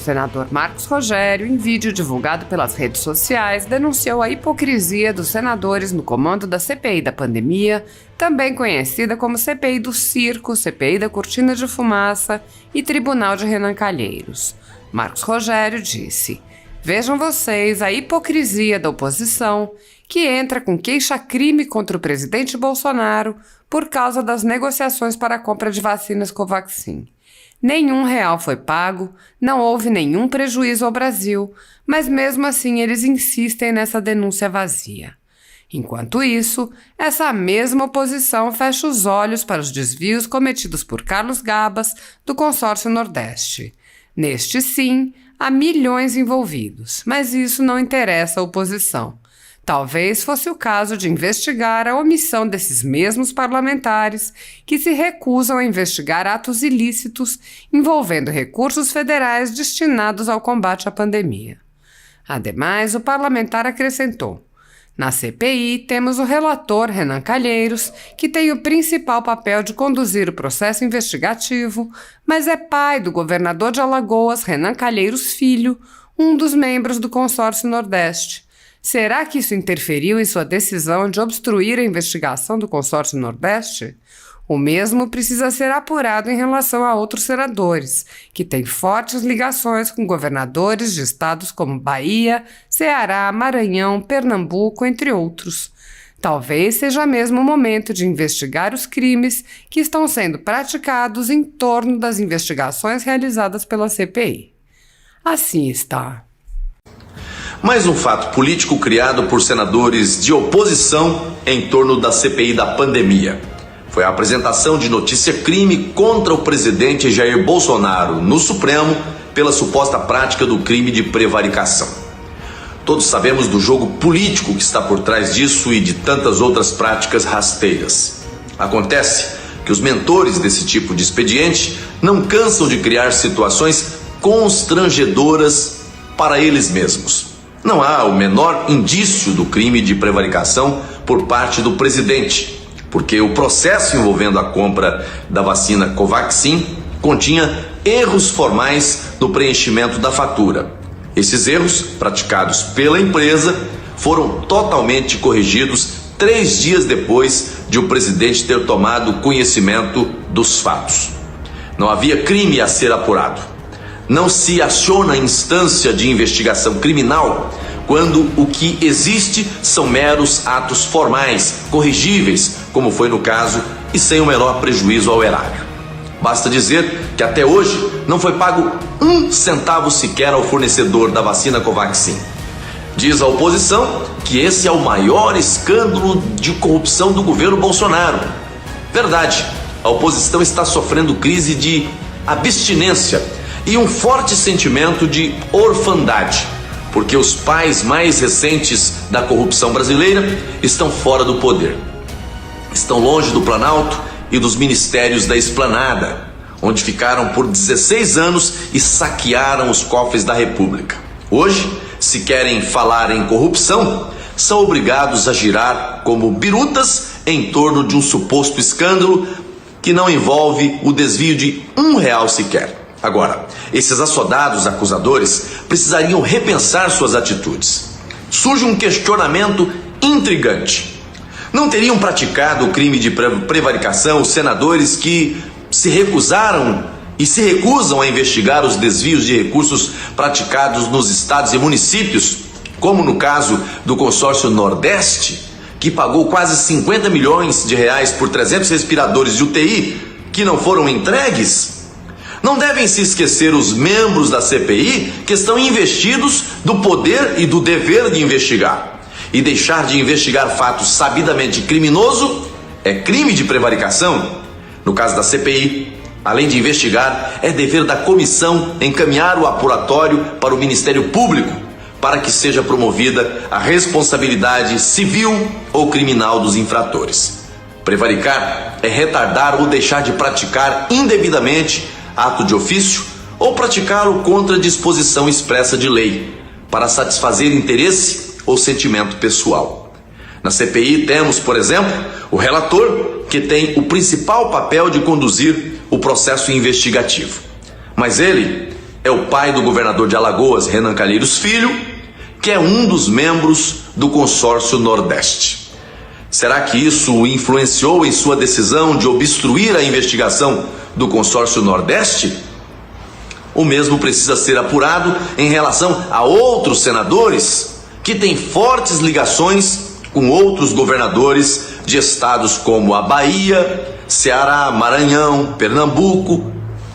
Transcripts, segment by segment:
senador Marcos Rogério, em vídeo divulgado pelas redes sociais, denunciou a hipocrisia dos senadores no comando da CPI da pandemia, também conhecida como CPI do Circo, CPI da Cortina de Fumaça e Tribunal de Renan Calheiros. Marcos Rogério disse: "Vejam vocês a hipocrisia da oposição, que entra com queixa-crime contra o presidente Bolsonaro por causa das negociações para a compra de vacinas Covaxin. Nenhum real foi pago, não houve nenhum prejuízo ao Brasil, mas mesmo assim eles insistem nessa denúncia vazia. Enquanto isso, essa mesma oposição fecha os olhos para os desvios cometidos por Carlos Gabas, do Consórcio Nordeste. Neste sim, há milhões envolvidos, mas isso não interessa à oposição. Talvez fosse o caso de investigar a omissão desses mesmos parlamentares que se recusam a investigar atos ilícitos envolvendo recursos federais destinados ao combate à pandemia." Ademais, o parlamentar acrescentou: "Na CPI temos o relator Renan Calheiros, que tem o principal papel de conduzir o processo investigativo, mas é pai do governador de Alagoas, Renan Calheiros Filho, um dos membros do Consórcio Nordeste. Será que isso interferiu em sua decisão de obstruir a investigação do Consórcio Nordeste? O mesmo precisa ser apurado em relação a outros senadores, que têm fortes ligações com governadores de estados como Bahia, Ceará, Maranhão, Pernambuco, entre outros. Talvez seja mesmo o momento de investigar os crimes que estão sendo praticados em torno das investigações realizadas pela CPI. Assim está." Mais um fato político criado por senadores de oposição em torno da CPI da pandemia. Foi a apresentação de notícia-crime contra o presidente Jair Bolsonaro no Supremo pela suposta prática do crime de prevaricação. Todos sabemos do jogo político que está por trás disso e de tantas outras práticas rasteiras. Acontece que os mentores desse tipo de expediente não cansam de criar situações constrangedoras para eles mesmos. Não há o menor indício do crime de prevaricação por parte do presidente, porque o processo envolvendo a compra da vacina Covaxin continha erros formais no preenchimento da fatura. Esses erros, praticados pela empresa, foram totalmente corrigidos 3 dias depois de o presidente ter tomado conhecimento dos fatos. Não havia crime a ser apurado. Não se aciona instância de investigação criminal quando o que existe são meros atos formais, corrigíveis, como foi no caso, e sem o menor prejuízo ao erário. Basta dizer que até hoje não foi pago 1 centavo sequer ao fornecedor da vacina Covaxin. Diz a oposição que esse é o maior escândalo de corrupção do governo Bolsonaro. Verdade, a oposição está sofrendo crise de abstinência e um forte sentimento de orfandade, porque os pais mais recentes da corrupção brasileira estão fora do poder. Estão longe do Planalto e dos ministérios da Esplanada, onde ficaram por 16 anos e saquearam os cofres da República. Hoje, se querem falar em corrupção, são obrigados a girar como birutas em torno de um suposto escândalo que não envolve o desvio de R$1 sequer. Agora, esses assodados acusadores precisariam repensar suas atitudes. Surge um questionamento intrigante. Não teriam praticado o crime de prevaricação os senadores que se recusaram e se recusam a investigar os desvios de recursos praticados nos estados e municípios, como no caso do Consórcio Nordeste, que pagou quase R$50 milhões por 300 respiradores de UTI que não foram entregues? Não devem se esquecer os membros da CPI que estão investidos do poder e do dever de investigar. E deixar de investigar fatos sabidamente criminoso é crime de prevaricação. No caso da CPI, além de investigar, é dever da comissão encaminhar o apuratório para o Ministério Público, para que seja promovida a responsabilidade civil ou criminal dos infratores. Prevaricar é retardar ou deixar de praticar indevidamente ato de ofício ou praticá-lo contra disposição expressa de lei, para satisfazer interesse ou sentimento pessoal. Na CPI temos, por exemplo, o relator, que tem o principal papel de conduzir o processo investigativo. Mas ele é o pai do governador de Alagoas, Renan Calheiros Filho, que é um dos membros do consórcio Nordeste. Será que isso o influenciou em sua decisão de obstruir a investigação do consórcio Nordeste? O mesmo precisa ser apurado em relação a outros senadores que têm fortes ligações com outros governadores de estados como a Bahia, Ceará, Maranhão, Pernambuco,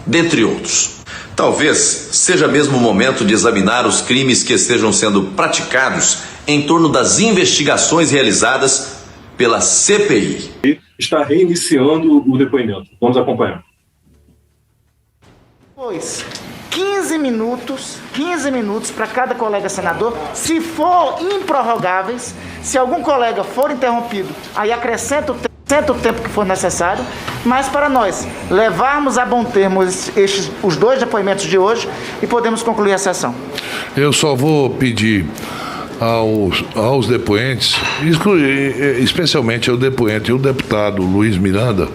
dentre outros. Talvez seja mesmo o momento de examinar os crimes que estejam sendo praticados em torno das investigações realizadas pela CPI. Está reiniciando o depoimento. Vamos acompanhar. Pois, 15 minutos para cada colega senador, se for improrrogáveis, se algum colega for interrompido, aí acrescenta o tempo que for necessário, mas para nós levarmos a bom termo os dois depoimentos de hoje e podemos concluir a sessão. Eu só vou pedir aos depoentes, especialmente ao depoente e ao deputado Luiz Miranda,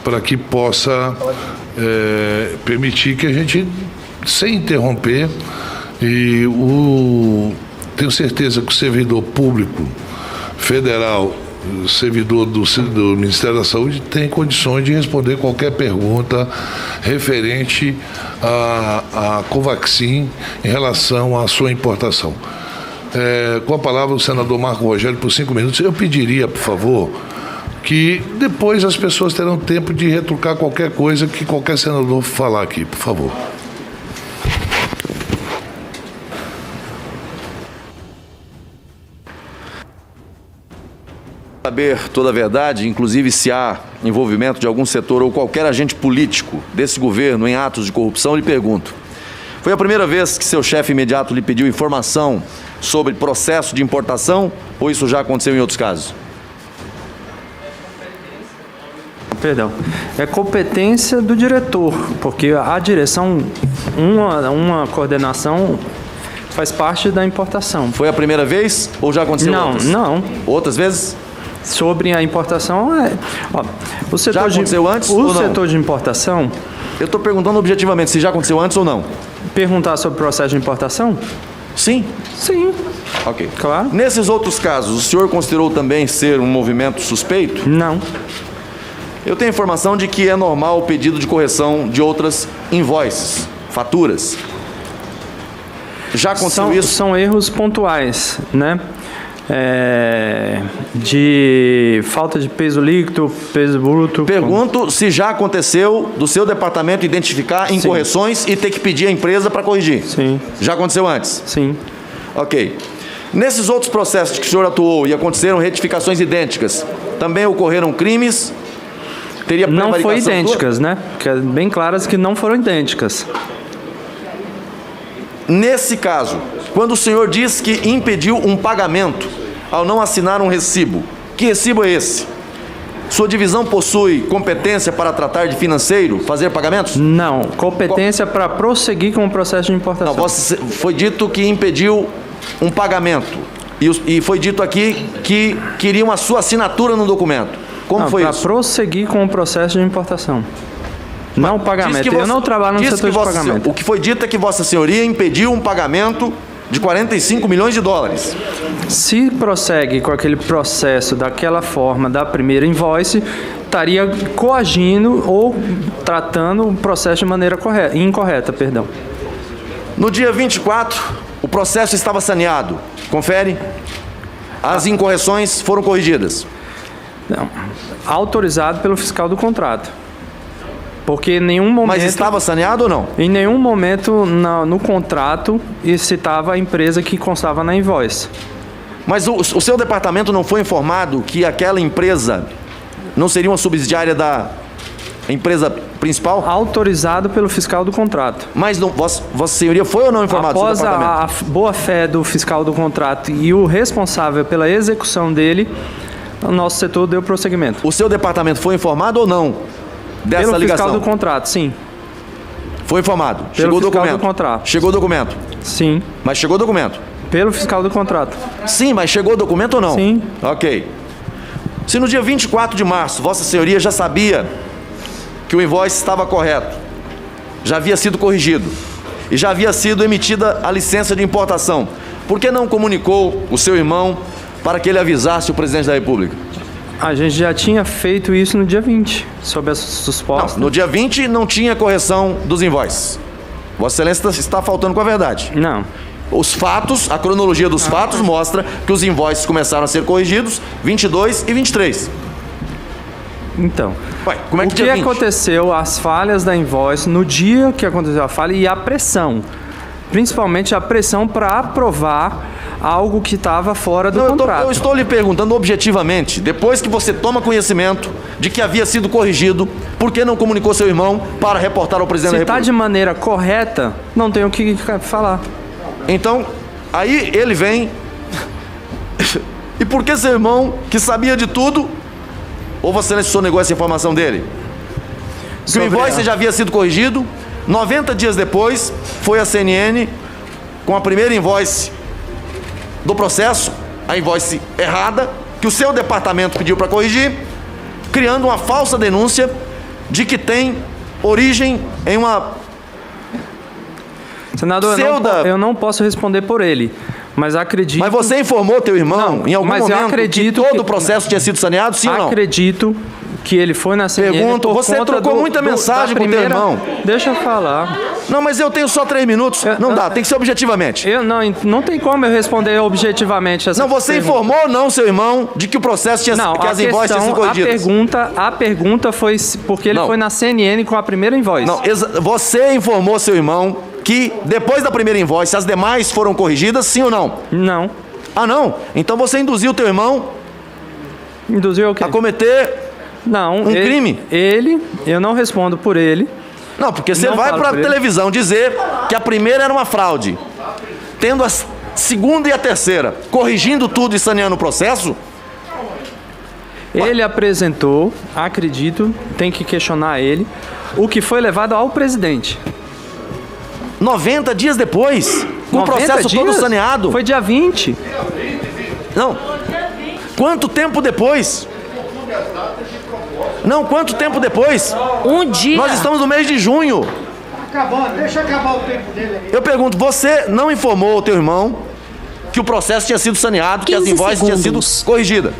para que possa permitir que a gente, sem interromper, tenho certeza que o servidor público federal, servidor do Ministério da Saúde, tem condições de responder qualquer pergunta referente à Covaxin em relação à sua importação. Com a palavra o senador Marco Rogério por 5 minutos. Eu pediria, por favor, que depois as pessoas terão tempo de retrucar qualquer coisa que qualquer senador falar aqui, por favor. Saber toda a verdade, inclusive se há envolvimento de algum setor ou qualquer agente político desse governo em atos de corrupção, lhe pergunto: foi a primeira vez que seu chefe imediato lhe pediu informação sobre processo de importação ou isso já aconteceu em outros casos? Perdão. É competência do diretor, porque a direção, uma coordenação faz parte da importação. Foi a primeira vez ou já aconteceu outras? Não. Outras vezes? Sobre a importação, o setor já aconteceu antes ou não? O setor de importação... Eu estou perguntando objetivamente se já aconteceu antes ou não. Perguntar sobre o processo de importação? Sim. Sim. Ok. Claro. Nesses outros casos, o senhor considerou também ser um movimento suspeito? Não. Eu tenho informação de que é normal o pedido de correção de outras invoices, faturas. Já aconteceu isso? São erros pontuais, né? De falta de peso líquido, peso bruto. Pergunto se já aconteceu do seu departamento identificar incorreções e ter que pedir à empresa para corrigir. Sim. Já aconteceu antes? Sim. Ok. Nesses outros processos que o senhor atuou e aconteceram retificações idênticas, também ocorreram crimes? Teria não foi idênticas, né? Porque é bem claras que não foram idênticas. Nesse caso, quando o senhor diz que impediu um pagamento ao não assinar um recibo, que recibo é esse? Sua divisão possui competência para tratar de financeiro, fazer pagamentos? Não, competência para prosseguir com o processo de importação. Não, foi dito que impediu um pagamento e foi dito aqui que queriam a sua assinatura no documento. Como foi isso? Para prosseguir com o processo de importação. Não pagamento. Eu não trabalho no setor de pagamento. O que foi dito é que Vossa Senhoria impediu um pagamento de 45 milhões de dólares. Se prossegue com aquele processo daquela forma da primeira invoice, estaria coagindo ou tratando o processo de maneira incorreta. No dia 24, o processo estava saneado. Confere? As incorreções foram corrigidas. Não. Autorizado pelo fiscal do contrato. Porque em nenhum momento... Mas estava saneado ou não? Em nenhum momento no contrato citava a empresa que constava na invoice. Mas o seu departamento não foi informado que aquela empresa não seria uma subsidiária da empresa principal? Autorizado pelo fiscal do contrato. Mas não, Vossa Senhoria foi ou não informado do seu departamento? Após a boa-fé do fiscal do contrato e o responsável pela execução dele, o nosso setor deu prosseguimento. O seu departamento foi informado ou não dessa pelo ligação? Fiscal do contrato, sim. Foi informado. Pelo chegou o fiscal documento. Do contrato. Chegou o documento. Sim. Mas chegou o documento. Pelo fiscal do contrato. Sim, mas chegou o documento ou não? Sim. Ok. Se no dia 24 de março Vossa Senhoria já sabia que o invoice estava correto, já havia sido corrigido, e já havia sido emitida a licença de importação. Por que não comunicou o seu irmão para que ele avisasse o presidente da República? A gente já tinha feito isso no dia 20, sob as supostas... No dia 20 não tinha correção dos invoices. Vossa Excelência está faltando com a verdade. Não. Os fatos, a cronologia dos fatos mostra que os invoices começaram a ser corrigidos 22 e 23. Então, Ué, como é que o que dia 20? aconteceu, as falhas da invoice, no dia que aconteceu a falha e a pressão, principalmente a pressão para aprovar algo que estava fora do contrato. Eu estou lhe perguntando objetivamente, depois que você toma conhecimento de que havia sido corrigido, por que não comunicou seu irmão para reportar ao presidente da Se está República? de maneira correta, não tenho o que falar. Então, aí ele vem... E por que seu irmão, que sabia de tudo, ou Vossa Excelência negou essa informação dele? Que o invoice já havia sido corrigido, 90 dias depois, foi a CNN com a primeira invoice do processo, a invoice errada, que o seu departamento pediu para corrigir, criando uma falsa denúncia de que tem origem em uma... Senador, eu não posso responder por ele, mas acredito... Mas você informou teu irmão Não, em algum mas eu momento acredito que todo que- o processo tinha sido saneado, sim ou não? Acredito que ele foi na CNN Pergunto, por você conta trocou muita mensagem da com teu primeira... irmão. Deixa eu falar. Não, mas eu tenho só 3 minutos. Não dá, tem que ser objetivamente. Não tem como eu responder objetivamente essa Não, você pergunta. informou ou não seu irmão de que o processo tinha Não, que a as invoices tinham sido questão, corrigidas? a pergunta foi porque ele Não. foi na CNN com a primeira invoice. Não, você informou seu irmão que depois da primeira invoice as demais foram corrigidas, sim ou não? Não. Ah, não? Então você induziu teu irmão Induziu o quê? a cometer... Não. crime? Eu não respondo por ele. Não, porque você Não vai falo pra por ele. televisão dizer que a primeira era uma fraude, tendo a segunda e a terceira, corrigindo tudo e saneando o processo. Ele apresentou, acredito, tem que questionar ele, o que foi levado ao presidente. 90 dias depois, com o 90 processo todo dias? saneado. Foi dia 20. Não. Quanto tempo depois? Não, quanto tempo depois? Um dia. Nós estamos no mês de junho. Acabando, deixa acabar o tempo dele aí. Eu pergunto, você não informou ao teu irmão que o processo tinha sido saneado, que as 15 invoices tinham sido segundos. corrigidas?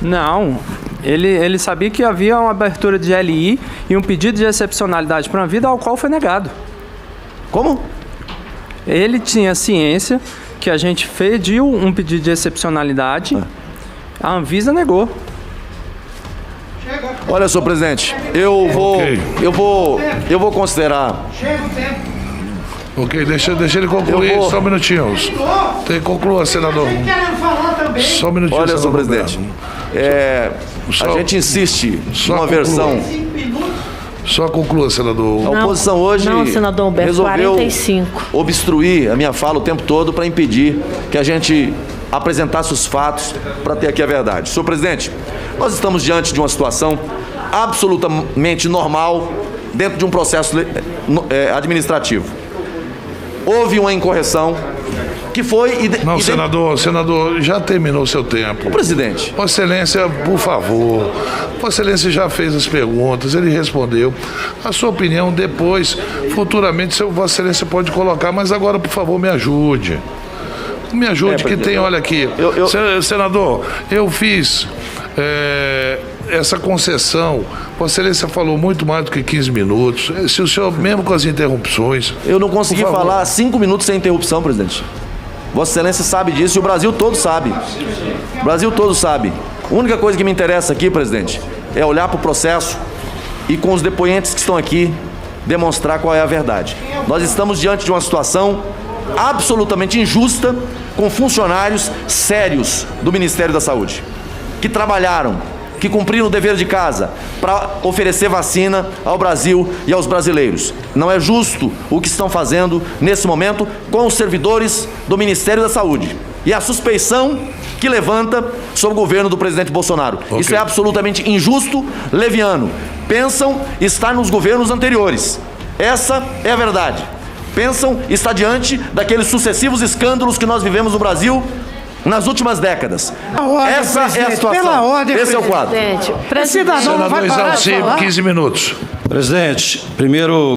Não. Ele sabia que havia uma abertura de LI e um pedido de excepcionalidade para uma vida ao qual foi negado. Como? Ele tinha ciência que a gente pediu um pedido de excepcionalidade, a Anvisa negou. Olha, senhor presidente, eu vou considerar. Chega o tempo. Ok, deixa ele concluir, Eu vou- só um minutinho. Conclua, senador. Você querendo falar também. Só um minutinho, Olha, senhor senador presidente, Bernardo. a gente insiste só numa conclua. versão. Só conclua, senador. A oposição hoje não, senador Humberto, resolveu 45. obstruir a minha fala o tempo todo para impedir que a gente apresentasse os fatos para ter aqui a verdade. Senhor presidente, nós estamos diante de uma situação absolutamente normal dentro de um processo administrativo. Houve uma incorreção que foi... Não, senador, já terminou o seu tempo. Presidente, Vossa Excelência, por favor. Vossa Excelência já fez as perguntas, ele respondeu. A sua opinião depois, futuramente, Vossa Excelência pode colocar, mas agora, por favor, me ajude. Me ajude, que presidente. tem, olha aqui. Senador, eu fiz essa concessão. Vossa Excelência falou muito mais do que 15 minutos. Se o senhor, mesmo com as interrupções... eu não consegui Por favor. falar 5 minutos sem interrupção, presidente. Vossa Excelência sabe disso e o Brasil todo sabe. O Brasil todo sabe. A única coisa que me interessa aqui, presidente, é olhar para o processo e com os depoentes que estão aqui demonstrar qual é a verdade. Nós estamos diante de uma situação absolutamente injusta com funcionários sérios do Ministério da Saúde, que trabalharam, que cumpriram o dever de casa para oferecer vacina ao Brasil e aos brasileiros. Não é justo o que estão fazendo nesse momento com os servidores do Ministério da Saúde. E a suspeição que levanta sobre o governo do presidente Bolsonaro. Ok. Isso é absolutamente injusto, leviano. Pensam estar nos governos anteriores. Essa é a verdade. Pensam estar diante daqueles sucessivos escândalos que nós vivemos no Brasil nas últimas décadas. ordem, Essa é a presidente, situação. pela ordem, Esse é o presidente. quadro. Presidente, Cidadão não vai Senador parar de Exalcir, falar. 15 minutos. Presidente, primeiro